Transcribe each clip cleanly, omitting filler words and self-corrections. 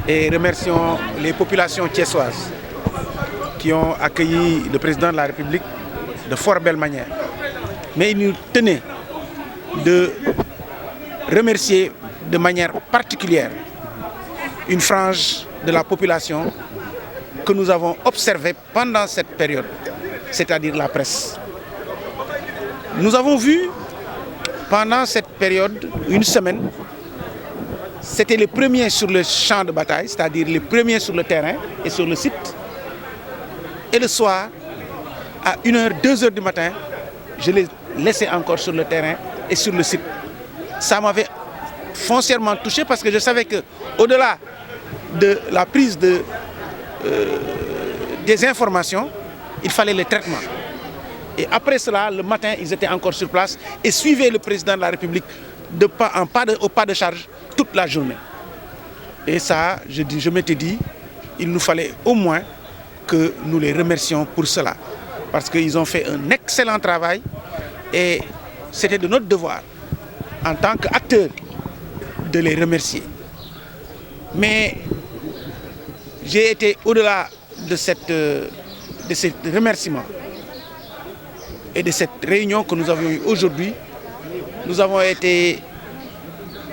Et remercions les populations thiessoises qui ont accueilli le président de la République de fort belle manière. Mais il nous tenait de remercier de manière particulière une frange de la population que nous avons observée pendant cette période, c'est-à-dire la presse. Nous avons vu pendant cette période, une semaine, c'était les premiers sur le champ de bataille, c'est-à-dire les premiers sur le terrain et sur le site. Et le soir, à 1h, 2h du matin, je les laissais encore sur le terrain et sur le site. Ça m'avait foncièrement touché parce que je savais qu'au-delà de la prise des informations, il fallait le traitement. Et après cela, le matin, ils étaient encore sur place et suivaient le président de la République au pas de charge toute la journée. Et ça, je m'étais dit, il nous fallait au moins que nous les remercions pour cela. Parce qu'ils ont fait un excellent travail et c'était de notre devoir, en tant qu'acteurs, de les remercier. Mais j'ai été au-delà de ces remerciements et de cette réunion que nous avions eue aujourd'hui.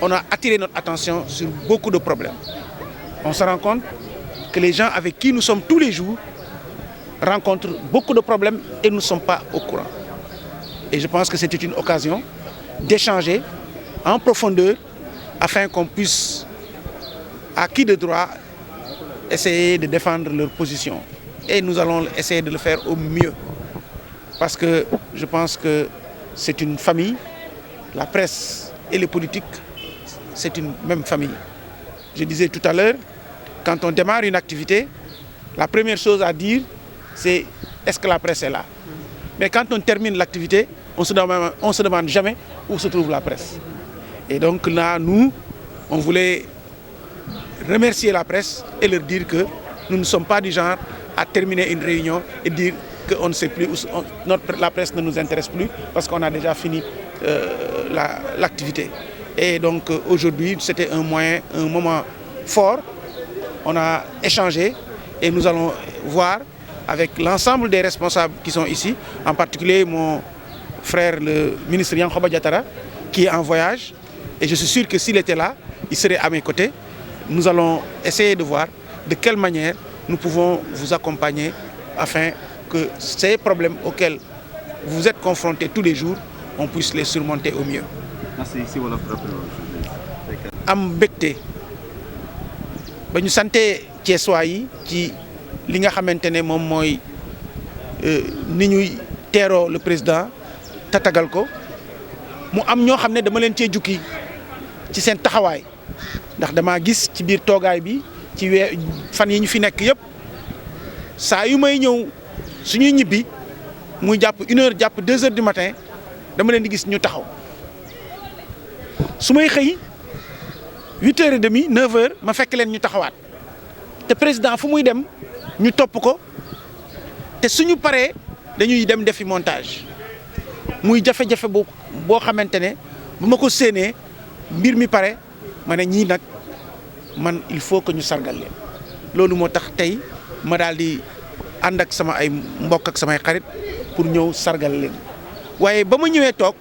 On a attiré notre attention sur beaucoup de problèmes. On se rend compte que les gens avec qui nous sommes tous les jours rencontrent beaucoup de problèmes et nous ne sommes pas au courant. Et je pense que c'était une occasion d'échanger en profondeur afin qu'on puisse, à qui de droit, essayer de défendre leur position. Et nous allons essayer de le faire au mieux. Parce que je pense que c'est une famille, la presse et les politiques, c'est une même famille. Je disais tout à l'heure, quand on démarre une activité, la première chose à dire, c'est est-ce que la presse est là? Mais quand on termine l'activité, on se demande jamais où se trouve la presse. Et donc là, nous, on voulait remercier la presse et leur dire que nous ne sommes pas du genre à terminer une réunion et dire qu'on ne sait plus, la presse ne nous intéresse plus parce qu'on a déjà fini l'activité. Et donc aujourd'hui, c'était un moment fort. On a échangé et nous allons voir avec l'ensemble des responsables qui sont ici, en particulier mon frère, le ministre Yankhoba Diattara, qui est en voyage. Et je suis sûr que s'il était là, il serait à mes côtés. Nous allons essayer de voir de quelle manière nous pouvons vous accompagner afin que ces problèmes auxquels vous êtes confrontés tous les jours, on puisse les surmonter au mieux. Merci. am mbégte ba ñu sante Thiessois yi ci li nga xamante ne moom mooy ni ñuy teeroo le président tatagal ko mu am ñoo xam ne dama leen cee jukki ci seen taxawaay ndax dama gis ci biir toogaay bi ci fan yi ñu fi nekk yëpp saa yu may ñëw suñuy ñibbi muy jàpp 1h jàpp 2h du matin dama leen di gis ñu taxaw su may xëy 8h30 9h ma fekk leen ñu taxawaat te président fu muy dem ñu topp ko te suñu paree dañuy dem defi montage muy jafe-jafe boo xamante ne bu ma ko séenee mbir mi pare ma ne ñii nag man il faut que ñu sargal leen loolu moo tax tey ma daal di ànd ak sama ay mbokk ak samay xarit pour ñëw sargal leen waaye ba ma ñëwee toog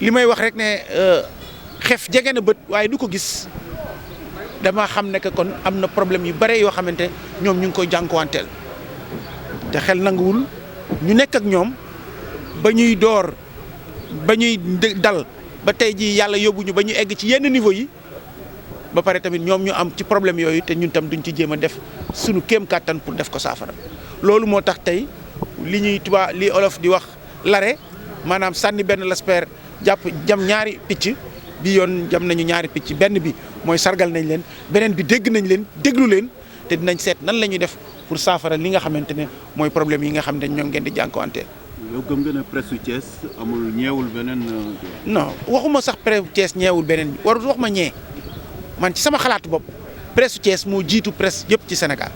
li may wax rek ne xef jege na bët waaye du ko gis dama xam ne que kon am na problème yu bare yoo xamante ñoom ñu ngi koy jànkuwanteel te xel nanguwul ñu nekk ak ñoom ba ñuy door ba ñuy dal ba tey jii yàlla yóbbuñu ba ñu egg ci yenn niveau yi ba pare tamit ñoom ñu am ci problème yooyu te ñun tam duñ ci jéem a def suñu kéem kàttan pour def ko saafara loolu moo tax tey li olof di wax lare maanaam sànni benn lasper jam ñaari picc bi yoon jam nañu ñaari picc benn bi mooy sargal nañ leen beneen bi dégg nañ leen déglu leen te dinañ seet nan la ñuy def pour saafara li nga xamante ne mooy problème yi nga xam ne ñoo ngeen di jànkuwanteel. yow gëm nga ne presse Thiès amul ñeewul beneen. non waxuma sax presse Thiès ñeewul beneen warul wax ma ñee man ci sama xalaatu bopp presse Thiès moo jiitu presse yëpp ci Sénégal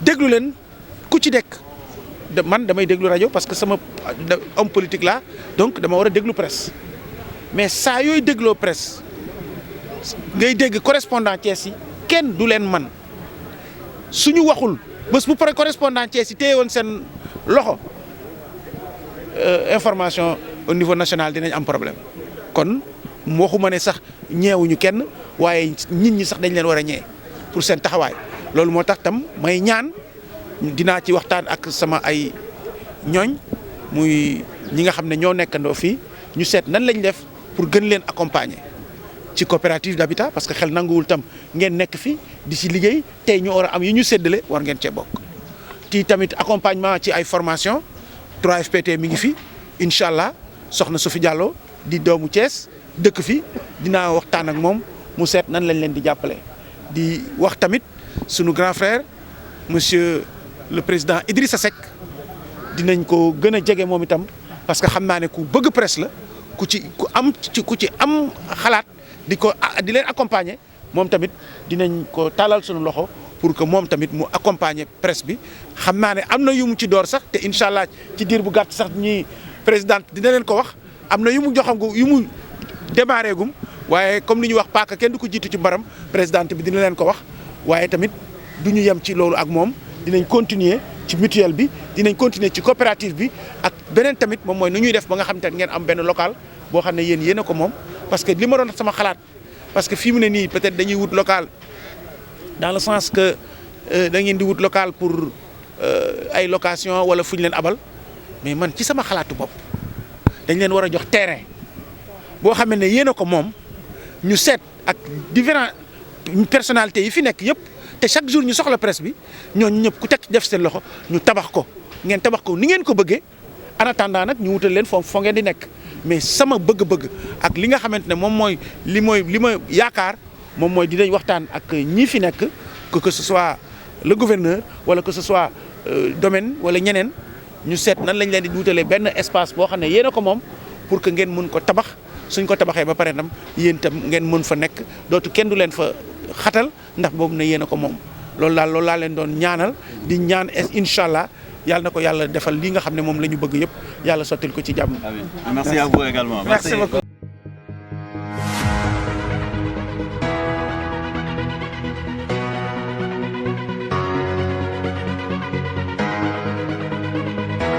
déglu leen ku ci nekk man damay déglu rajo parce que sama homme politique là donc dama war a déglu presse mais saa yooyu dégloo presse ngay dégg correspondant Thiès yi kenn du leen man suñu waxul bés bu pare correspondant Thiès yi téye woon seen loxo information au niveau national dinañ am problème kon waxuma ne sax ñeewuñu kenn waaye nit ñi sax dañ leen war a ñee pour seen taxawaay loolu moo tax tam may ñaan dinaa ci waxtaan ak sama ay ñooñ muy ñi nga xam ne ñoo nekkandoo fii ñu seet nan lañ def pour gën leen accompagner ci coopérative d'habitat parce que xel nanguwul tam ngeen nekk fi di ci liggéey tey ñu war a am yi ñu séddale war ngeen cee bokk. ti tamit accompagnement ci ay formation 3FPT mi ngi fi incha allah soxna Sophie Diallo di doomu Thiès dëkk fi dinaa waxtaan ak moom mu seet nan lañ leen di jàppale. di wax tamit sunu grand frère monsieur le président Idrissa Seck dinañ ko gën a jege moom itam parce que xam naa ne ku bëgg presse la ku ci am xalaat di leen accompagner moom tamit dinañ ko tàllal sunu loxo pour que moom tamit mu accompagner presse bi xam naa ne am na yu mu ci door sax te incha allah ci diir bu gàtt sax ñi présidente dina leen ko wax am na yu mu joxagum yu mu démarré gum waaye comme li ñuy wax paaka kenn du ko jiitu ci baram présidente bi dina leen ko wax waaye tamit du ñu yem ci loolu ak moom dinañ continuer ci mutuelle bi dinañ continuer ci coopérative bi ak beneen tamit moom mooy nu ñuy def ba nga xam te ngeen am benn local boo xam ne yéen a ko moom parce que li ma doon sama xalaat parce que fii mu ne nii peut-être dañuy wut local dans le sens que da ngeen di wut local pour ay location wala fu ñu leen abal mais man ci sama xalaatu bopp dañ leen war a jox terrain boo xam ne yéen a ko moom ñu seet ak différents personnalités yi fi nekk yëpp te chaque jour ñu soxla presse bi ñooñu ñëpp ku teg def seen loxo ñu tabax ko ngeen tabax ko ni ngeen ko bëggee en attendant nag ñu wutal leen foo ngeen di nekk mais sama bëgg-bëgg ak li nga xamante ne moom mooy li ma yaakaar moom mooy dinañ waxtaan ak ñi fi nekk que ce soit le gouverneur wala que ce soit domaine wala ñeneen ñu seet nan lañ leen di wutalee benn espace boo xam ne yéen a ko moom pour que ngeen mën ko tabax suñ ko tabaxee ba pare tam yéen itam ngeen mën fa nekk dootu kenn du leen fa xatal ndax boobu ne yéen a ko moom loolu laa leen doon ñaanal di ñaan incha allah yàlla na ko yàlla defal lii nga xam ne moom la ñu bëgg yëpp yàlla sottil ko ci jàmm. Merci à vous également. Merci beaucoup.